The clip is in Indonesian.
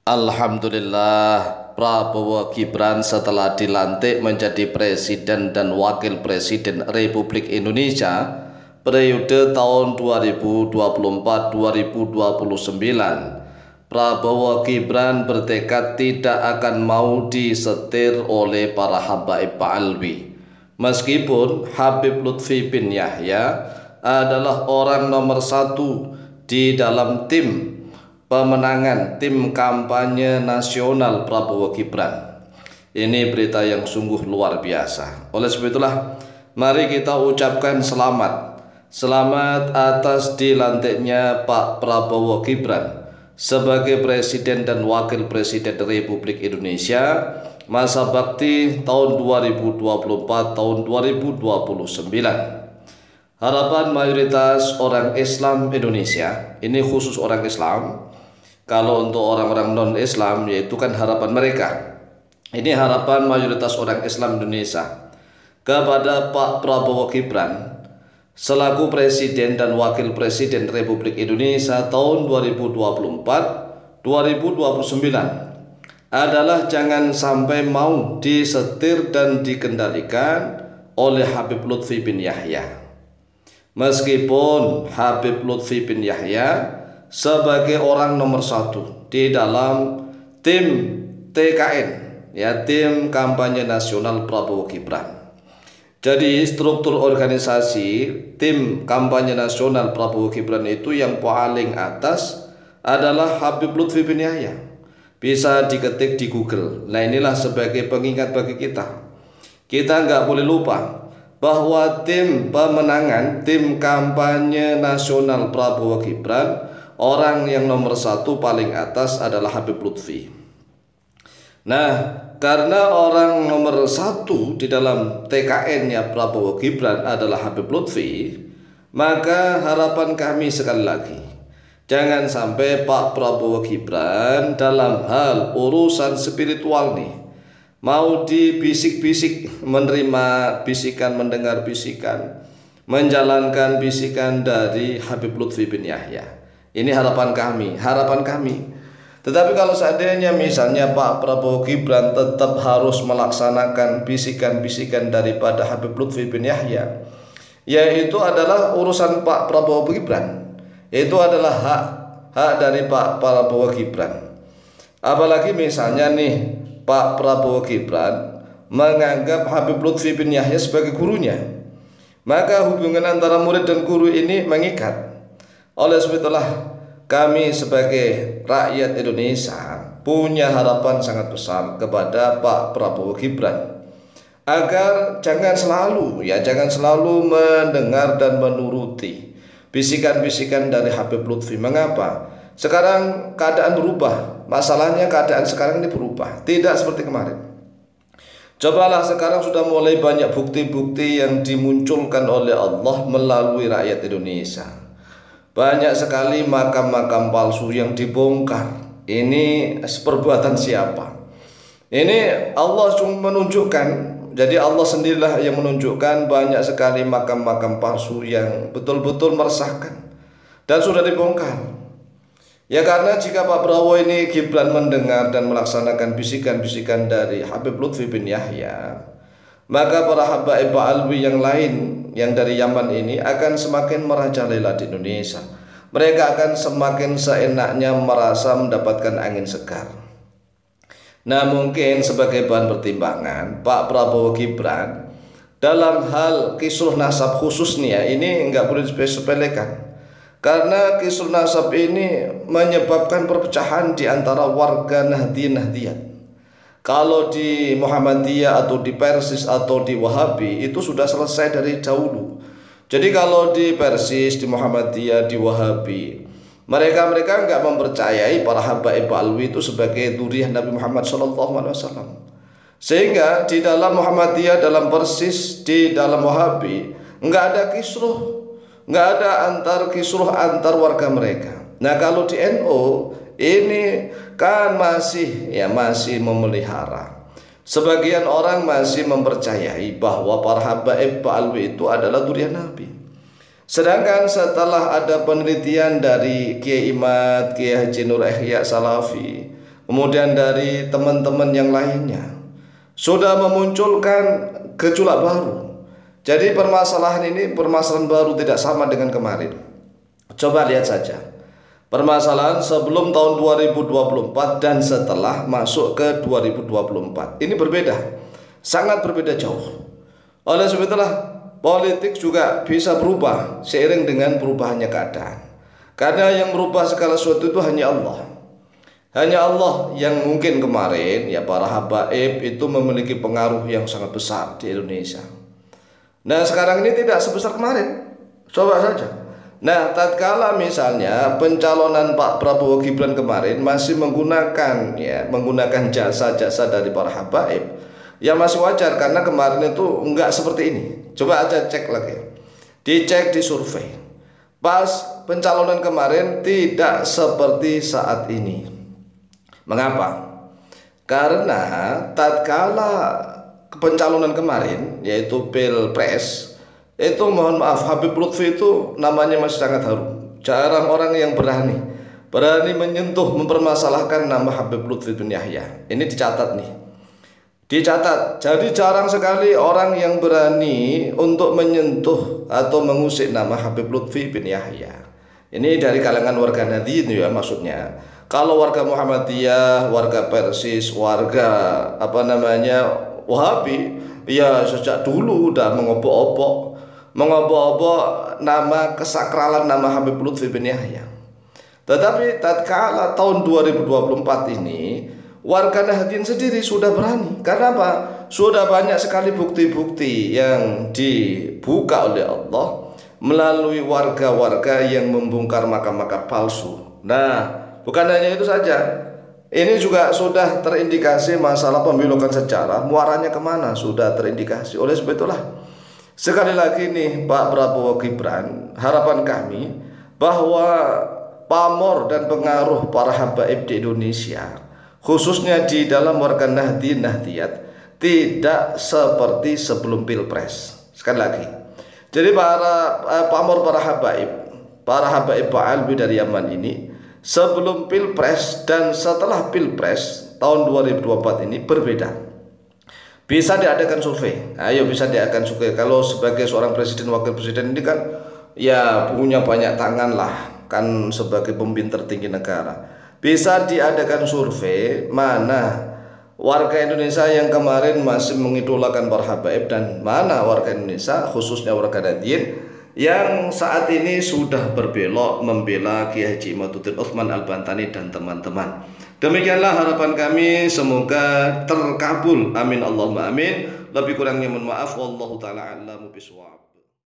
Alhamdulillah, Prabowo Gibran setelah dilantik menjadi Presiden dan Wakil Presiden Republik Indonesia periode tahun 2024-2029, Prabowo Gibran bertekad tidak akan mau disetir oleh para habaib Alwi. Meskipun Habib Lutfi bin Yahya adalah orang nomor satu di dalam tim pemenangan tim kampanye nasional Prabowo Gibran. Ini berita yang sungguh luar biasa. Oleh sebab itulah, mari kita ucapkan selamat atas dilantiknya Pak Prabowo Gibran sebagai Presiden dan Wakil Presiden Republik Indonesia masa bakti tahun 2024 tahun 2029. Harapan mayoritas orang Islam Indonesia, ini khusus orang Islam. Kalau untuk orang-orang non-Islam, yaitu kan harapan mereka. Ini harapan mayoritas orang Islam Indonesia kepada Pak Prabowo Gibran selaku Presiden dan Wakil Presiden Republik Indonesia tahun 2024-2029 adalah jangan sampai mau disetir dan dikendalikan oleh Habib Lutfi bin Yahya. Meskipun Habib Lutfi bin Yahya sebagai orang nomor satu di dalam tim TKN, ya, tim kampanye nasional Prabowo Gibran. Jadi struktur organisasi tim kampanye nasional Prabowo Gibran itu yang paling atas adalah Habib Lutfi bin Yahya. Bisa diketik di Google. Nah, inilah sebagai pengingat bagi kita. Kita nggak boleh lupa bahwa tim pemenangan tim kampanye nasional Prabowo Gibran, orang yang nomor satu paling atas adalah Habib Lutfi. Nah, karena orang nomor satu di dalam TKN-nya Prabowo Gibran adalah Habib Lutfi, maka harapan kami sekali lagi, jangan sampai Pak Prabowo Gibran dalam hal urusan spiritual nih mau dibisik-bisik, menerima bisikan, mendengar bisikan, menjalankan bisikan dari Habib Lutfi bin Yahya. Ini harapan kami. Tetapi kalau seandainya misalnya Pak Prabowo Gibran tetap harus melaksanakan bisikan-bisikan daripada Habib Lutfi bin Yahya, yaitu adalah urusan Pak Prabowo Gibran, itu adalah hak dari Pak Prabowo Gibran. Apalagi misalnya nih Pak Prabowo Gibran menganggap Habib Lutfi bin Yahya sebagai gurunya, maka hubungan antara murid dan guru ini mengikat. Oleh sebab itulah kami sebagai rakyat Indonesia punya harapan sangat besar kepada Pak Prabowo Gibran agar jangan selalu mendengar dan menuruti bisikan-bisikan dari Habib Lutfi. Mengapa? Sekarang keadaan berubah. Masalahnya keadaan sekarang ini berubah, tidak seperti kemarin. Cobalah sekarang sudah mulai banyak bukti-bukti yang dimunculkan oleh Allah melalui rakyat Indonesia. Banyak sekali makam-makam palsu yang dibongkar. Ini perbuatan siapa? Ini Allah cuma menunjukkan. Jadi Allah sendirilah yang menunjukkan banyak sekali makam-makam palsu yang betul-betul meresahkan dan sudah dibongkar. Ya, karena jika Pak Prabowo ini Gibran mendengar dan melaksanakan bisikan-bisikan dari Habib Lutfi bin Yahya, maka para habaib Alwi yang lain yang dari Yaman ini akan semakin merajalela di Indonesia. Mereka akan semakin seenaknya merasa mendapatkan angin segar. Nah, mungkin sebagai bahan pertimbangan Pak Prabowo Gibran dalam hal kisruh nasab khususnya ini nggak boleh disepelekan. Karena kisruh nasab ini menyebabkan perpecahan di antara warga Nahdiyat. Kalau di Muhammadiyah atau di Persis atau di Wahabi itu sudah selesai dari dahulu. Jadi kalau di Persis, di Muhammadiyah, di Wahabi, mereka nggak mempercayai para habaib Alwi itu sebagai dzurriyyah Nabi Muhammad SAW. Sehingga di dalam Muhammadiyah, dalam Persis, di dalam Wahabi nggak ada kisruh, nggak ada kisruh antar warga mereka. Nah, kalau di NU ini kan masih memelihara. Sebagian orang masih mempercayai bahwa para habaib Alwi itu adalah dzurriyyah Nabi. Sedangkan setelah ada penelitian dari Kiai Imad, Kiai Haji Nur Ihya Salafi, kemudian dari teman-teman yang lainnya sudah memunculkan gejolak baru. Jadi permasalahan ini permasalahan baru, tidak sama dengan kemarin. Coba lihat saja permasalahan sebelum tahun 2024 dan setelah masuk ke 2024. Ini berbeda, sangat berbeda jauh. Oleh sebab itulah politik juga bisa berubah seiring dengan perubahannya keadaan. Karena yang merubah segala sesuatu itu hanya Allah. Hanya Allah yang mungkin kemarin ya para habaib itu memiliki pengaruh yang sangat besar di Indonesia. Nah sekarang ini tidak sebesar kemarin. Coba saja. Nah tatkala misalnya pencalonan Pak Prabowo Gibran kemarin masih menggunakan jasa-jasa dari para habaib, ya masih wajar karena kemarin itu enggak seperti ini. Coba aja cek lagi, dicek di survei. Pas pencalonan kemarin tidak seperti saat ini. Mengapa? Karena tatkala pencalonan kemarin yaitu Pilpres itu, mohon maaf, Habib Lutfi itu namanya masih sangat harum. Jarang orang yang berani menyentuh, mempermasalahkan nama Habib Lutfi bin Yahya. Ini dicatat nih, dicatat. Jadi jarang sekali orang yang berani untuk menyentuh atau mengusik nama Habib Lutfi bin Yahya. Ini dari kalangan warga Nahdliyin ya maksudnya. Kalau warga Muhammadiyah, warga Persis, warga Wahabi, ya sejak dulu udah mengobok-obok nama kesakralan nama Habib Lutfi bin Yahya. Tetapi tatkala tahun 2024 ini warga Nahdliyin sendiri sudah berani. Karena apa? Sudah banyak sekali bukti-bukti yang dibuka oleh Allah melalui warga-warga yang membongkar makam-makam palsu. Nah, bukan hanya itu saja, ini juga sudah terindikasi masalah pembelokan sejarah, muaranya kemana sudah terindikasi. Oleh sebab itulah sekali lagi nih Pak Prabowo Gibran, harapan kami bahwa pamor dan pengaruh para habaib di Indonesia, khususnya di dalam warga Nahdliyin Nahdliyat, tidak seperti sebelum Pilpres. Sekali lagi, jadi para pamor para habaib Pak Alwi dari Yaman ini sebelum Pilpres dan setelah Pilpres tahun 2024 ini berbeda. Bisa diadakan survei. Ayo bisa diadakan survei. Kalau sebagai seorang presiden, wakil presiden ini kan ya punya banyak tangan lah, kan sebagai pemimpin tertinggi negara. Bisa diadakan survei mana warga Indonesia yang kemarin masih mengidolakan para habaib dan mana warga Indonesia khususnya warga Nahdliyin yang saat ini sudah berbelok membela Kiai Haji Imaduddin Utsman Al-Bantani dan teman-teman. Demikianlah harapan kami, semoga terkabul. Amin Allahumma amin. Lebih kurangnya mohon maaf. Wallahu taala a'lamu bishawab.